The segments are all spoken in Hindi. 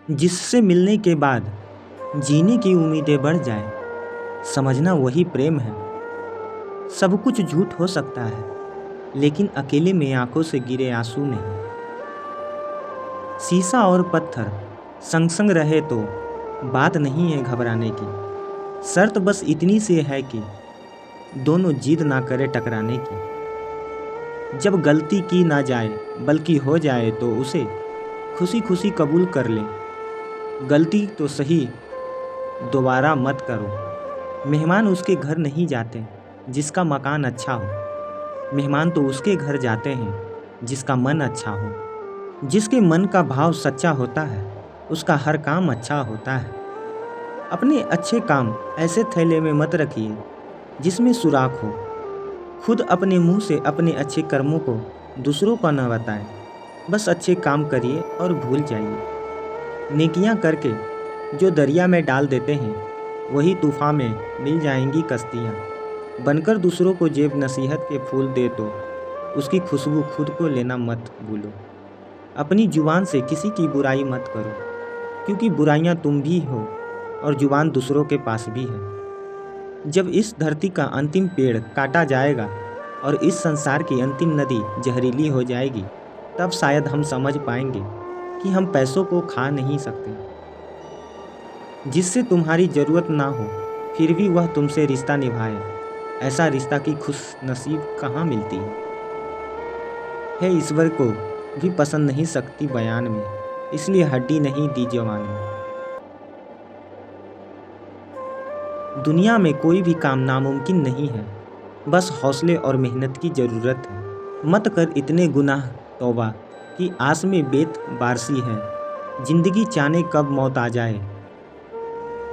जिससे मिलने के बाद जीने की उम्मीदें बढ़ जाए, समझना वही प्रेम है। सब कुछ झूठ हो सकता है, लेकिन अकेले में आंखों से गिरे आंसू नहीं। शीशा और पत्थर संग संग रहे तो बात नहीं है घबराने की। शर्त बस इतनी सी है कि दोनों जिद ना करे टकराने की। जब गलती की ना जाए बल्कि हो जाए तो उसे खुशी खुशी कबूल कर ले। गलती तो सही, दोबारा मत करो। मेहमान उसके घर नहीं जाते जिसका मकान अच्छा हो। मेहमान तो उसके घर जाते हैं जिसका मन अच्छा हो। जिसके मन का भाव सच्चा होता है, उसका हर काम अच्छा होता है। अपने अच्छे काम ऐसे थैले में मत रखिए जिसमें सुराख हो। खुद अपने मुंह से अपने अच्छे कर्मों को दूसरों को न बताएं। बस अच्छे काम करिए और भूल जाइए। नेकियां करके जो दरिया में डाल देते हैं, वही तूफान में मिल जाएंगी कश्तियाँ। बनकर दूसरों को जेब नसीहत के फूल दे तो उसकी खुशबू खुद को लेना मत भूलो। अपनी जुबान से किसी की बुराई मत करो, क्योंकि बुराइयां तुम भी हो और जुबान दूसरों के पास भी है। जब इस धरती का अंतिम पेड़ काटा जाएगा और इस संसार की अंतिम नदी जहरीली हो जाएगी, तब शायद हम समझ पाएंगे कि हम पैसों को खा नहीं सकते। जिससे तुम्हारी ज़रूरत ना हो फिर भी वह तुमसे रिश्ता निभाए, ऐसा रिश्ता की खुश नसीब कहाँ मिलती है। ईश्वर को भी पसंद नहीं सकती बयान में, इसलिए हड्डी नहीं दी जवान में। दुनिया में कोई भी काम नामुमकिन नहीं है, बस हौसले और मेहनत की ज़रूरत है। मत कर इतने गुनाह तौबा कि आस में बेत बारसी है। जिंदगी जाने कब मौत आ जाए।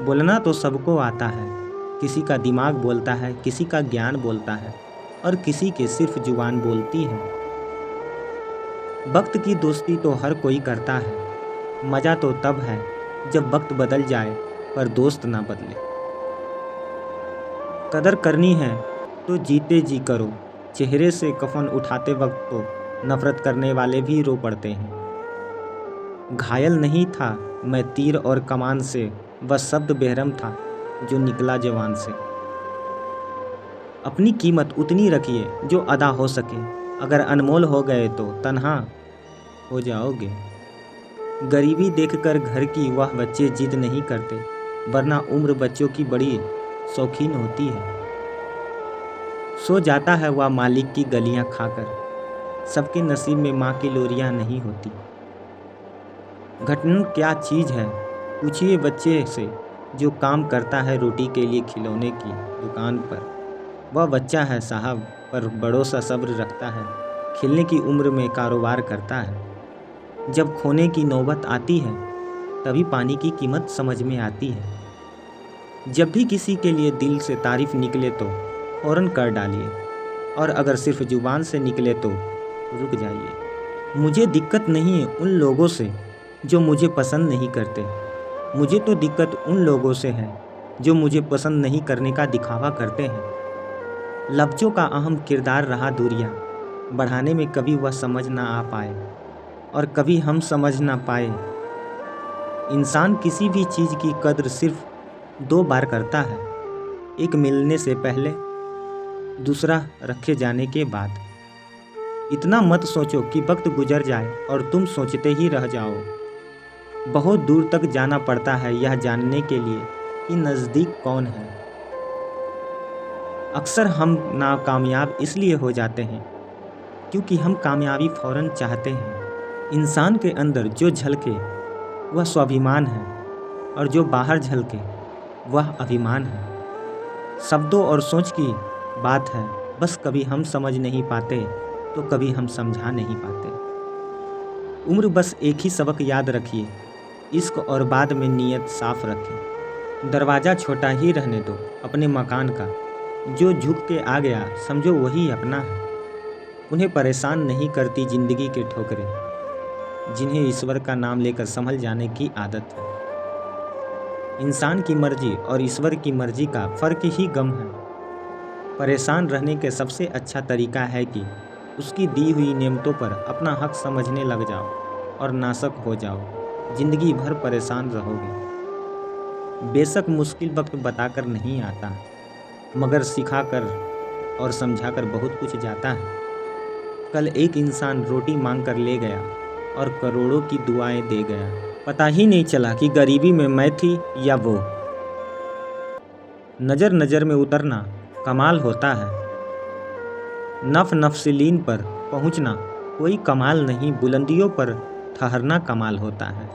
बोलना तो सबको आता है, किसी का दिमाग बोलता है, किसी का ज्ञान बोलता है और किसी के सिर्फ जुबान बोलती है। वक्त की दोस्ती तो हर कोई करता है, मज़ा तो तब है जब वक्त बदल जाए पर दोस्त ना बदले। कदर करनी है तो जीते जी करो। चेहरे से कफन उठाते वक्त तो नफरत करने वाले भी रो पड़ते हैं। घायल नहीं था मैं तीर और कमान से, बस शब्द बेरहम था जो निकला जवान से। अपनी कीमत उतनी रखिए जो अदा हो सके। अगर अनमोल हो गए तो तन्हा हो जाओगे। गरीबी देखकर घर की वह बच्चे जिद नहीं करते, वरना उम्र बच्चों की बड़ी शौकीन होती है। सो जाता है वह मालिक की गलियां खाकर, सबके नसीब में माँ की लोरियां नहीं होती। घटना क्या चीज़ है पूछिए बच्चे से जो काम करता है रोटी के लिए खिलौने की दुकान पर। वह बच्चा है साहब, पर बड़ों सा सब्र रखता है। खेलने की उम्र में कारोबार करता है। जब खोने की नौबत आती है तभी पानी की कीमत समझ में आती है। जब भी किसी के लिए दिल से तारीफ निकले तो फ़ौरन कर डालिए, और अगर सिर्फ जुबान से निकले तो रुक जाइए। मुझे दिक्कत नहीं उन लोगों से जो मुझे पसंद नहीं करते, मुझे तो दिक्कत उन लोगों से है जो मुझे पसंद नहीं करने का दिखावा करते हैं। लफ्ज़ों का अहम किरदार रहा दूरियां बढ़ाने में, कभी वह समझ ना आ पाए और कभी हम समझ ना पाए। इंसान किसी भी चीज़ की कद्र सिर्फ दो बार करता है, एक मिलने से पहले, दूसरा रखे जाने के बाद। इतना मत सोचो कि वक्त गुजर जाए और तुम सोचते ही रह जाओ। बहुत दूर तक जाना पड़ता है यह जानने के लिए कि नज़दीक कौन है। अक्सर हम नाकामयाब इसलिए हो जाते हैं क्योंकि हम कामयाबी फ़ौरन चाहते हैं। इंसान के अंदर जो झलके वह स्वाभिमान है, और जो बाहर झलके वह अभिमान है। शब्दों और सोच की बात है, बस कभी हम समझ नहीं पाते तो कभी हम समझा नहीं पाते। उम्र बस एक ही सबक याद रखिए, इश्क और बाद में नीयत साफ रखें। दरवाज़ा छोटा ही रहने दो अपने मकान का, जो झुक के आ गया समझो वही अपना है। उन्हें परेशान नहीं करती ज़िंदगी के ठोकरें, जिन्हें ईश्वर का नाम लेकर संभल जाने की आदत है। इंसान की मर्जी और ईश्वर की मर्जी का फ़र्क ही गम है। परेशान रहने के सबसे अच्छा तरीका है कि उसकी दी हुई नेमतों पर अपना हक समझने लग जाओ और नासक हो जाओ। जिंदगी भर परेशान रहोगे। बेशक मुश्किल वक्त बताकर नहीं आता, मगर सिखाकर और समझाकर बहुत कुछ जाता है। कल एक इंसान रोटी मांग कर ले गया और करोड़ों की दुआएं दे गया। पता ही नहीं चला कि गरीबी में मैं थी या वो। नजर नजर में उतरना कमाल होता है, नफसीलीन पर पहुंचना कोई कमाल नहीं, बुलंदियों पर ठहरना कमाल होता है।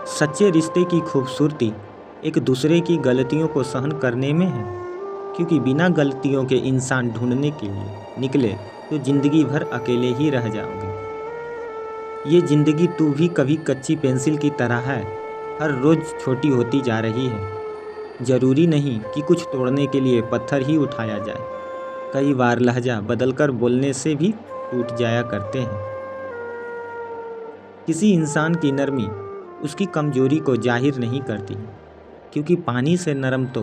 सच्चे रिश्ते की खूबसूरती एक दूसरे की गलतियों को सहन करने में है, क्योंकि बिना गलतियों के इंसान ढूंढने के लिए निकले तो जिंदगी भर अकेले ही रह जाओगे। ये जिंदगी तू भी कभी कच्ची पेंसिल की तरह है, हर रोज छोटी होती जा रही है। जरूरी नहीं कि कुछ तोड़ने के लिए पत्थर ही उठाया जाए, कई बार लहजा बदलकर बोलने से भी टूट जाया करते हैं। किसी इंसान की नरमी उसकी कमजोरी को जाहिर नहीं करती, क्योंकि पानी से नरम तो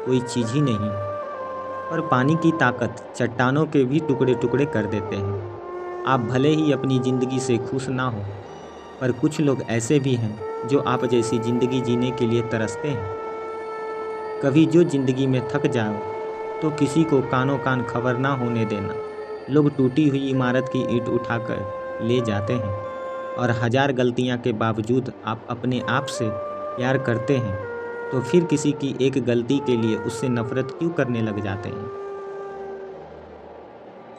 कोई चीज़ ही नहीं, पर पानी की ताकत चट्टानों के भी टुकड़े टुकड़े कर देते हैं। आप भले ही अपनी ज़िंदगी से खुश ना हो, पर कुछ लोग ऐसे भी हैं जो आप जैसी ज़िंदगी जीने के लिए तरसते हैं। कभी जो ज़िंदगी में थक जाओ तो किसी को कानों कान खबर ना होने देना। लोग टूटी हुई इमारत की ईंट उठाकर ले जाते हैं, और हजार गलतियां के बावजूद आप अपने आप से प्यार करते हैं, तो फिर किसी की एक गलती के लिए उससे नफरत क्यों करने लग जाते हैं।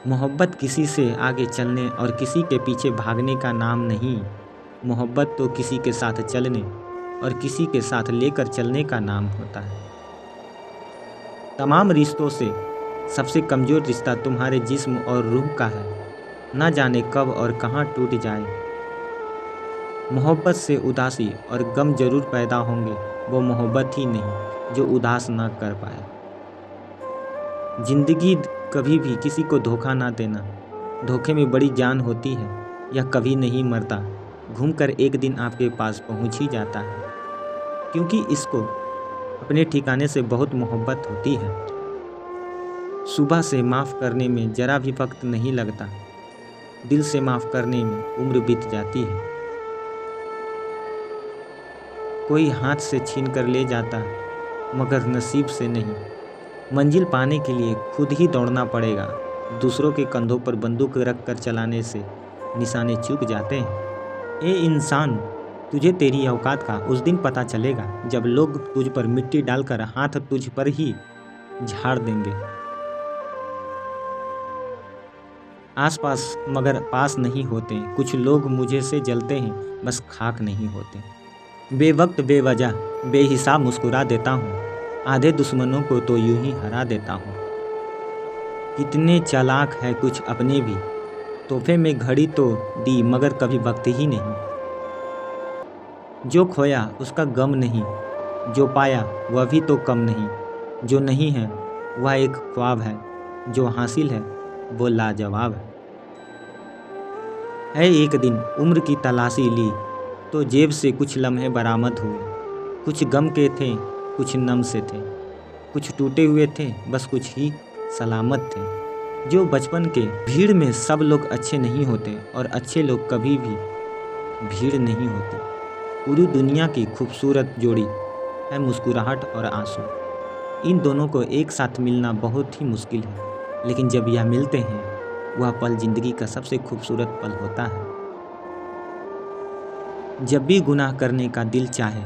मोहब्बत किसी से आगे चलने और किसी के पीछे भागने का नाम नहीं। मोहब्बत तो किसी के साथ चलने और किसी के साथ लेकर चलने का नाम होता है। तमाम रिश्तों से सबसे कमज़ोर रिश्ता तुम्हारे जिस्म और रूह का है, ना जाने कब और कहाँ टूट जाए। मोहब्बत से उदासी और गम जरूर पैदा होंगे, वो मोहब्बत ही नहीं जो उदास ना कर पाए। जिंदगी कभी भी किसी को धोखा ना देना, धोखे में बड़ी जान होती है। यह कभी नहीं मरता, घूमकर एक दिन आपके पास पहुंच ही जाता है, क्योंकि इसको अपने ठिकाने से बहुत मोहब्बत होती है। सुबह से माफ़ करने में ज़रा भी वक्त नहीं लगता, दिल से माफ़ करने में उम्र बीत जाती है। कोई हाथ से छीन कर ले जाता, मगर नसीब से नहीं। मंजिल पाने के लिए खुद ही दौड़ना पड़ेगा, दूसरों के कंधों पर बंदूक रख कर चलाने से निशाने चूक जाते हैं। ए इंसान, तुझे तेरी औकात का उस दिन पता चलेगा जब लोग तुझ पर मिट्टी डालकर हाथ तुझ पर ही झाड़ देंगे। आसपास मगर पास नहीं होते, कुछ लोग मुझे से जलते हैं, बस खाक नहीं होते। बेवक्त बेवजह बेहिसाब मुस्कुरा देता हूँ, आधे दुश्मनों को तो यूं ही हरा देता हूँ। कितने चालाक है कुछ अपने भी, तोहफे में घड़ी तो दी मगर कभी वक्त ही नहीं। जो खोया उसका गम नहीं, जो पाया वह भी तो कम नहीं। जो नहीं है वह एक ख्वाब है, जो हासिल है वो लाजवाब है। एक दिन उम्र की तलाशी ली तो जेब से कुछ लम्हे बरामद हुए। कुछ गम के थे, कुछ नम से थे, कुछ टूटे हुए थे, बस कुछ ही सलामत थे। जो बचपन के भीड़ में सब लोग अच्छे नहीं होते, और अच्छे लोग कभी भी भीड़ नहीं होती। पूरी दुनिया की खूबसूरत जोड़ी है मुस्कुराहट और आंसू। इन दोनों को एक साथ मिलना बहुत ही मुश्किल है, लेकिन जब यह मिलते हैं वह पल जिंदगी का सबसे खूबसूरत पल होता है। जब भी गुनाह करने का दिल चाहे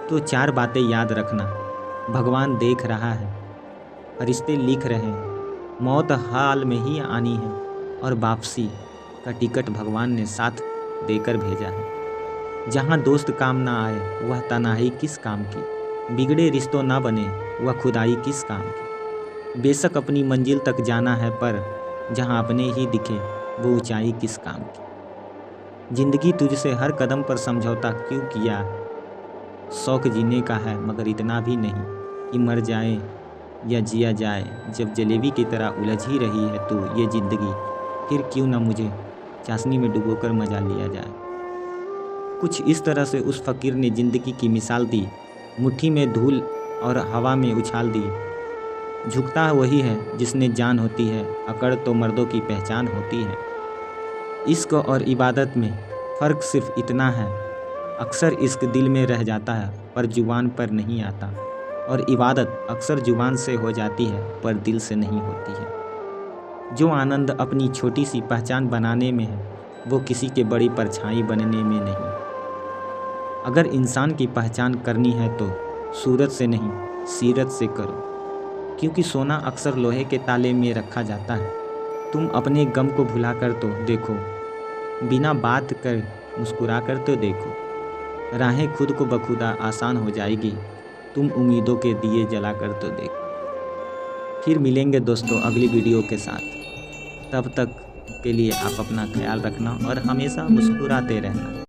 तो चार बातें याद रखना। भगवान देख रहा है, फरिश्ते लिख रहे हैं, मौत हाल में ही आनी है, और वापसी का टिकट भगवान ने साथ देकर भेजा है। जहाँ दोस्त काम ना आए वह तन्हाई किस काम की, बिगड़े रिश्तों ना बने वह खुदाई किस काम की। बेशक अपनी मंजिल तक जाना है, पर जहाँ अपने ही दिखे वो ऊंचाई किस काम की। जिंदगी तुझसे हर कदम पर समझौता क्यों किया, शौक जीने का है मगर इतना भी नहीं कि मर जाए या जिया जाए। जब जलेबी की तरह उलझ ही रही है तू ये ज़िंदगी, फिर क्यों ना मुझे चाशनी में डुबोकर मजा लिया जाए। कुछ इस तरह से उस फ़कीर ने ज़िंदगी की मिसाल दी, मुट्ठी में धूल और हवा में उछाल दी। झुकता वही है जिसने जान होती है, अकड़ तो मर्दों की पहचान होती है। इश्क और इबादत में फ़र्क सिर्फ इतना है, अक्सर इश्क दिल में रह जाता है पर जुबान पर नहीं आता, और इबादत अक्सर जुबान से हो जाती है पर दिल से नहीं होती है। जो आनंद अपनी छोटी सी पहचान बनाने में है, वो किसी के बड़ी परछाई बनने में नहीं। अगर इंसान की पहचान करनी है तो सूरत से नहीं, सीरत से करो, क्योंकि सोना अक्सर लोहे के ताले में रखा जाता है। तुम अपने गम को भुला कर तो देखो, बिना बात कर मुस्कुरा कर तो देखो, राहें खुद को बखुदा आसान हो जाएगी, तुम उम्मीदों के दिए जला कर तो देखो। फिर मिलेंगे दोस्तों अगली वीडियो के साथ। तब तक के लिए आप अपना ख्याल रखना और हमेशा मुस्कुराते रहना।